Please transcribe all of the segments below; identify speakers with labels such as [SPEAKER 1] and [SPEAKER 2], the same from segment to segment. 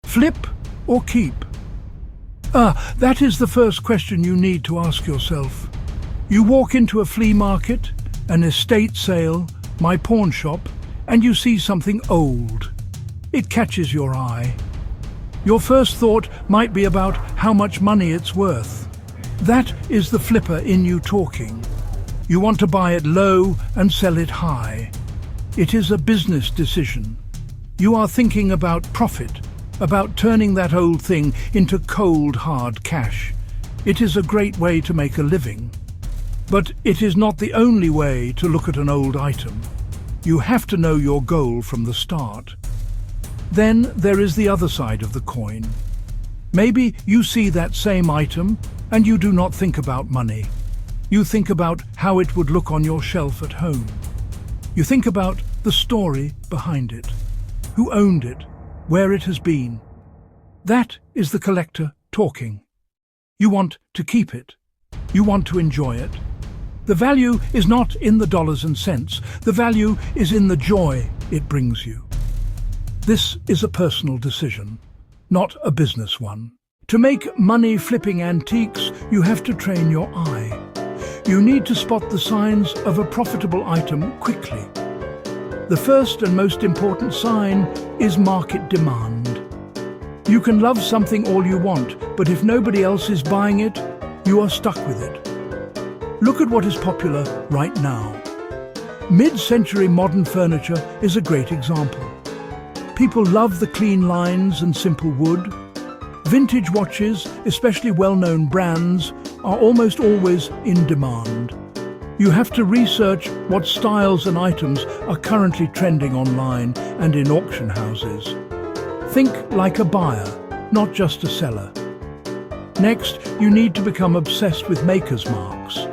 [SPEAKER 1] Flip or keep? That is the first question you need to ask yourself. You walk into a flea market, an estate sale, my pawn shop, and you see something old. It catches your eye. Your first thought might be about how much money it's worth. That is the flipper in you talking. You want to buy it low and sell it high. It is a business decision. You are thinking about profit, about turning that old thing into cold, hard cash. It is a great way to make a living. But it is not the only way to look at an old item. You have to know your goal from the start. Then there is the other side of the coin. Maybe you see that same item and you do not think about money. You think about how it would look on your shelf at home. You think about the story behind it, who owned it, where it has been. That is the collector talking. You want to keep it. You want to enjoy it. The value is not in the dollars and cents. The value is in the joy it brings you. This is a personal decision, not a business one. To make money flipping antiques, you have to train your eye. You need to spot the signs of a profitable item quickly. The first and most important sign is market demand. You can love something all you want, but if nobody else is buying it, you are stuck with it. Look at what is popular right now. Mid-century modern furniture is a great example. People love the clean lines and simple wood. Vintage watches, especially well-known brands, are almost always in demand. You have to research what styles and items are currently trending online and in auction houses. Think like a buyer, not just a seller. Next, you need to become obsessed with maker's marks.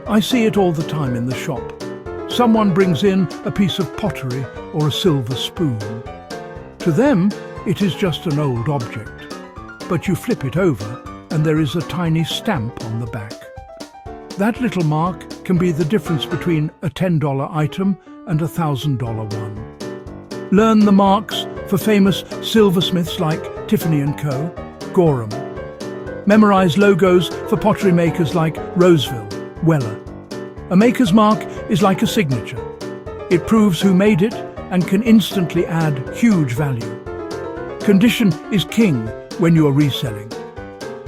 [SPEAKER 1] I see it all the time in the shop. Someone brings in a piece of pottery or a silver spoon. To them, it is just an old object. But you flip it over and there is a tiny stamp on the back. That little mark can be the difference between a $10 item and a $1,000 one. Learn the marks for famous silversmiths like Tiffany & Co., Gorham. Memorize logos for pottery makers like Roseville, Weller. A maker's mark is like a signature. It proves who made it and can instantly add huge value. Condition is king when you are reselling.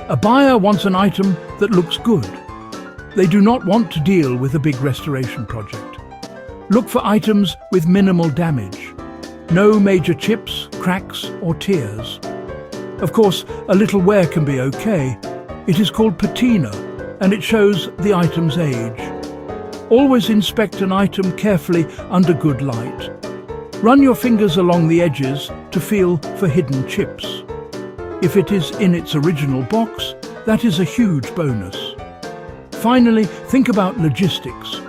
[SPEAKER 1] A buyer wants an item that looks good. They do not want to deal with a big restoration project. Look for items with minimal damage. No major chips, cracks or tears. Of course, a little wear can be okay. It is called patina and it shows the item's age. Always inspect an item carefully under good light. Run your fingers along the edges to feel for hidden chips. If it is in its original box, that is a huge bonus. Finally, think about logistics.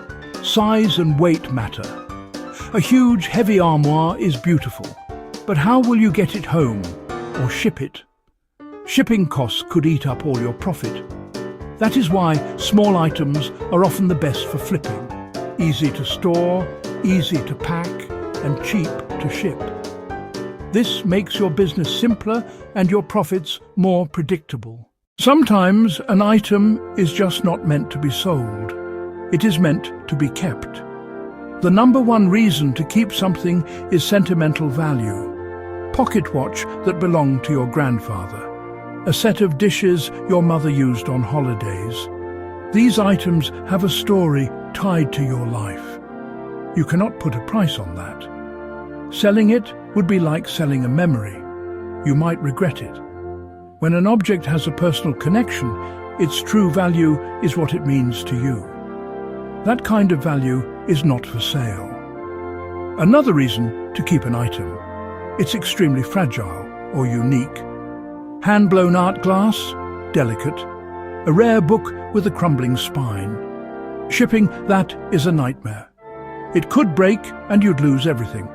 [SPEAKER 1] Size and weight matter. A huge, heavy armoire is beautiful, but how will you get it home or ship it? Shipping costs could eat up all your profit. That is why small items are often the best for flipping. Easy to store, easy to pack, and cheap to ship. This makes your business simpler and your profits more predictable. Sometimes an item is just not meant to be sold. It is meant to be kept. The number one reason to keep something is sentimental value. Pocket watch that belonged to your grandfather. A set of dishes your mother used on holidays. These items have a story tied to your life. You cannot put a price on that. Selling it would be like selling a memory. You might regret it. When an object has a personal connection, its true value is what it means to you. That kind of value is not for sale. Another reason to keep an item. It's extremely fragile or unique. Hand-blown art glass, delicate. A rare book with a crumbling spine. Shipping that is a nightmare. It could break and you'd lose everything.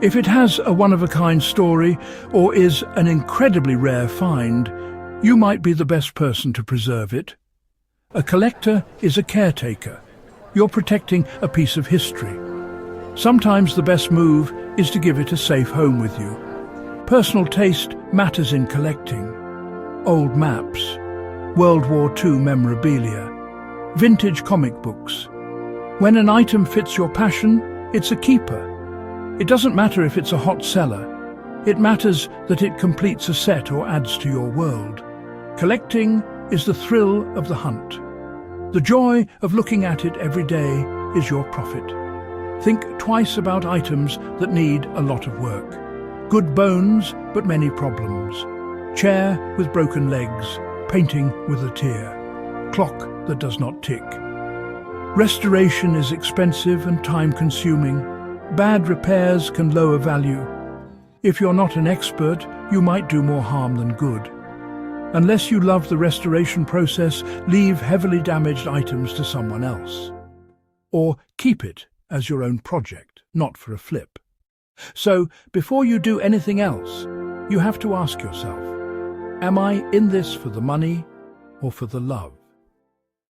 [SPEAKER 1] If it has a one-of-a-kind story or is an incredibly rare find, you might be the best person to preserve it. A collector is a caretaker. You're protecting a piece of history. Sometimes the best move is to give it a safe home with you. Personal taste matters in collecting. Old maps, World War II memorabilia, vintage comic books. When an item fits your passion, it's a keeper. It doesn't matter if it's a hot seller. It matters that it completes a set or adds to your world. Collecting is the thrill of the hunt. The joy of looking at it every day is your profit. Think twice about items that need a lot of work. Good bones, but many problems. Chair with broken legs, painting with a tear. Clock that does not tick. Restoration is expensive and time-consuming. Bad repairs can lower value. If you're not an expert, you might do more harm than good. Unless you love the restoration process, leave heavily damaged items to someone else. Or keep it as your own project, not for a flip. So, before you do anything else, you have to ask yourself, am I in this for the money or for the love?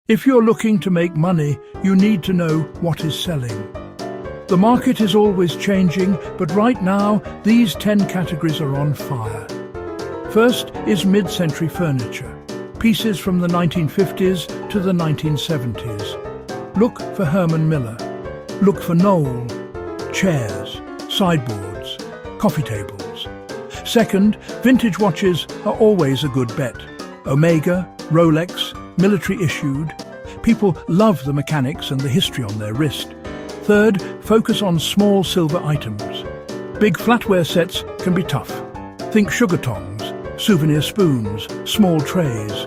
[SPEAKER 1] If you're looking to make money, you need to know what is selling. The market is always changing, but right now, these 10 categories are on fire. First is mid-century furniture, pieces from the 1950s to the 1970s. Look for Herman Miller. Look for Knoll. Chairs, sideboards, coffee tables. Second, vintage watches are always a good bet. Omega, Rolex, military issued. People love the mechanics and the history on their wrist. Third, focus on small silver items. Big flatware sets can be tough. Think sugar tongs, souvenir spoons, small trays.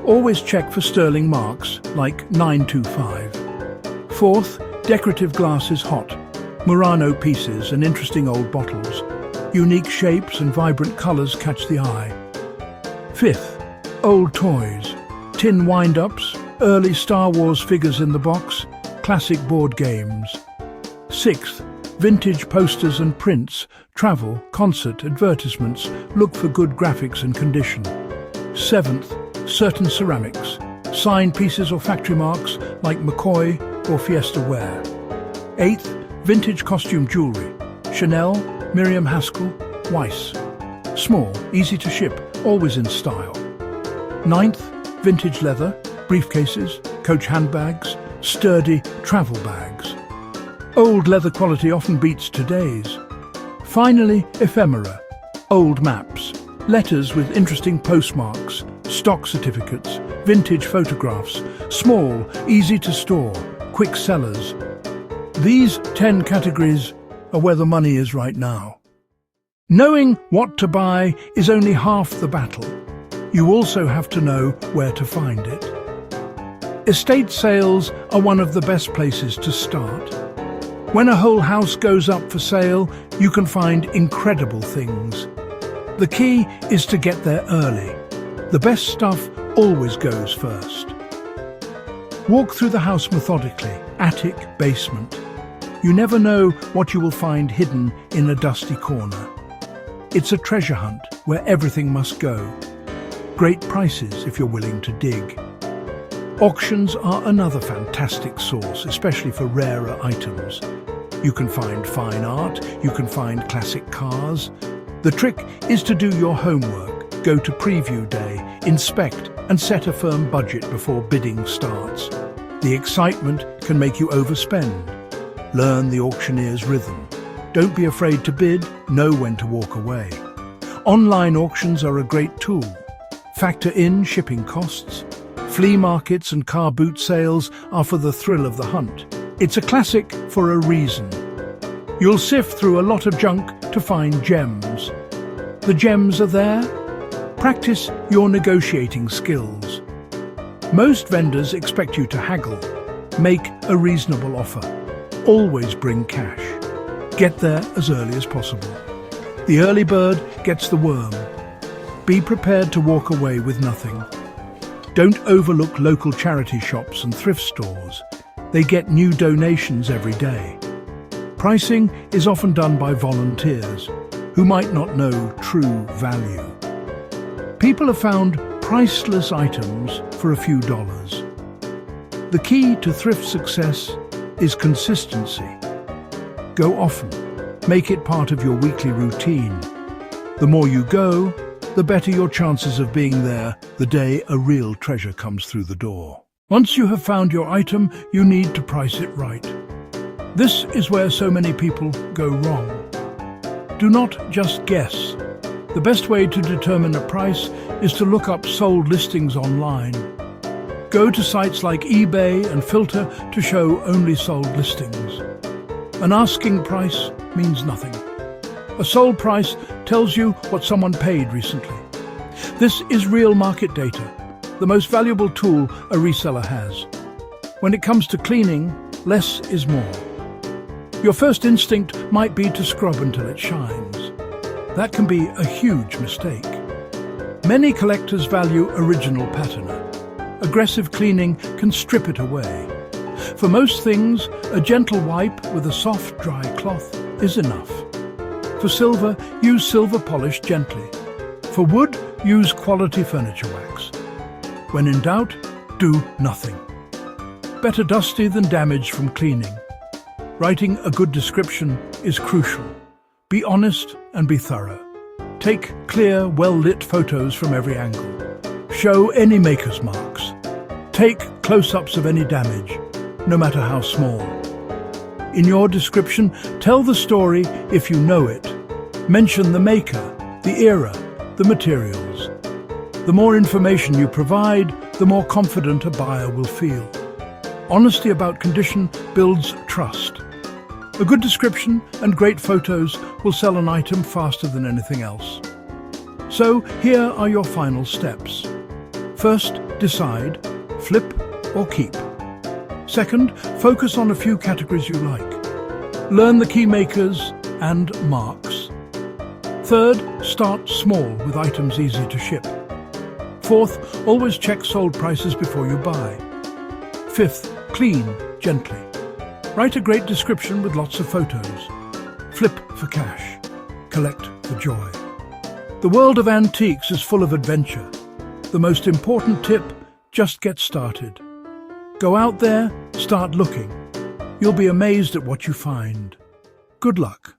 [SPEAKER 1] Always check for sterling marks like 925. Fourth, decorative glass is hot. Murano pieces and interesting old bottles. Unique shapes and vibrant colours catch the eye. Fifth, old toys. Tin wind-ups, early Star Wars figures in the box, classic board games. Sixth, vintage posters and prints, travel, concert, advertisements. Look for good graphics and condition. Seventh, certain ceramics, signed pieces or factory marks like McCoy or Fiesta ware. Eighth, vintage costume jewellery, Chanel, Miriam Haskell, Weiss. Small, easy to ship, always in style. Ninth, vintage leather, briefcases, coach handbags, sturdy travel bags. Old leather quality often beats today's. Finally, ephemera, old maps, letters with interesting postmarks, stock certificates, vintage photographs, small, easy to store, quick sellers. These 10 categories are where the money is right now. Knowing what to buy is only half the battle. You also have to know where to find it. Estate sales are one of the best places to start. When a whole house goes up for sale, you can find incredible things. The key is to get there early. The best stuff always goes first. Walk through the house methodically, attic, basement. You never know what you will find hidden in a dusty corner. It's a treasure hunt where everything must go. Great prices if you're willing to dig. Auctions are another fantastic source, especially for rarer items. You can find fine art, you can find classic cars. The trick is to do your homework, go to preview day, inspect and set a firm budget before bidding starts. The excitement can make you overspend. Learn the auctioneer's rhythm. Don't be afraid to bid, know when to walk away. Online auctions are a great tool. Factor in shipping costs. Flea markets and car boot sales are for the thrill of the hunt. It's a classic for a reason. You'll sift through a lot of junk to find gems. The gems are there. Practice your negotiating skills. Most vendors expect you to haggle. Make a reasonable offer. Always bring cash. Get there as early as possible. The early bird gets the worm. Be prepared to walk away with nothing. Don't overlook local charity shops and thrift stores. They get new donations every day. Pricing is often done by volunteers who might not know true value. People have found priceless items for a few dollars. The key to thrift success is consistency. Go often. Make it part of your weekly routine. The more you go, the better your chances of being there the day a real treasure comes through the door. Once you have found your item, you need to price it right. This is where so many people go wrong. Do not just guess. The best way to determine a price is to look up sold listings online. Go to sites like eBay and filter to show only sold listings. An asking price means nothing. A sold price tells you what someone paid recently. This is real market data, the most valuable tool a reseller has. When it comes to cleaning, less is more. Your first instinct might be to scrub until it shines. That can be a huge mistake. Many collectors value original patina. Aggressive cleaning can strip it away. For most things, a gentle wipe with a soft, dry cloth is enough. For silver, use silver polish gently. For wood, use quality furniture wax. When in doubt, do nothing. Better dusty than damaged from cleaning. Writing a good description is crucial. Be honest and be thorough. Take clear, well-lit photos from every angle. Show any maker's marks. Take close-ups of any damage, no matter how small. In your description, tell the story if you know it. Mention the maker, the era, the materials. The more information you provide, the more confident a buyer will feel. Honesty about condition builds trust. A good description and great photos will sell an item faster than anything else. So here are your final steps. First, decide, flip or keep. Second, focus on a few categories you like. Learn the key makers and marks. Third, start small with items easy to ship. Fourth, always check sold prices before you buy. Fifth, clean gently. Write a great description with lots of photos. Flip for cash. Collect for joy. The world of antiques is full of adventure. The most important tip, just get started. Go out there, start looking. You'll be amazed at what you find. Good luck.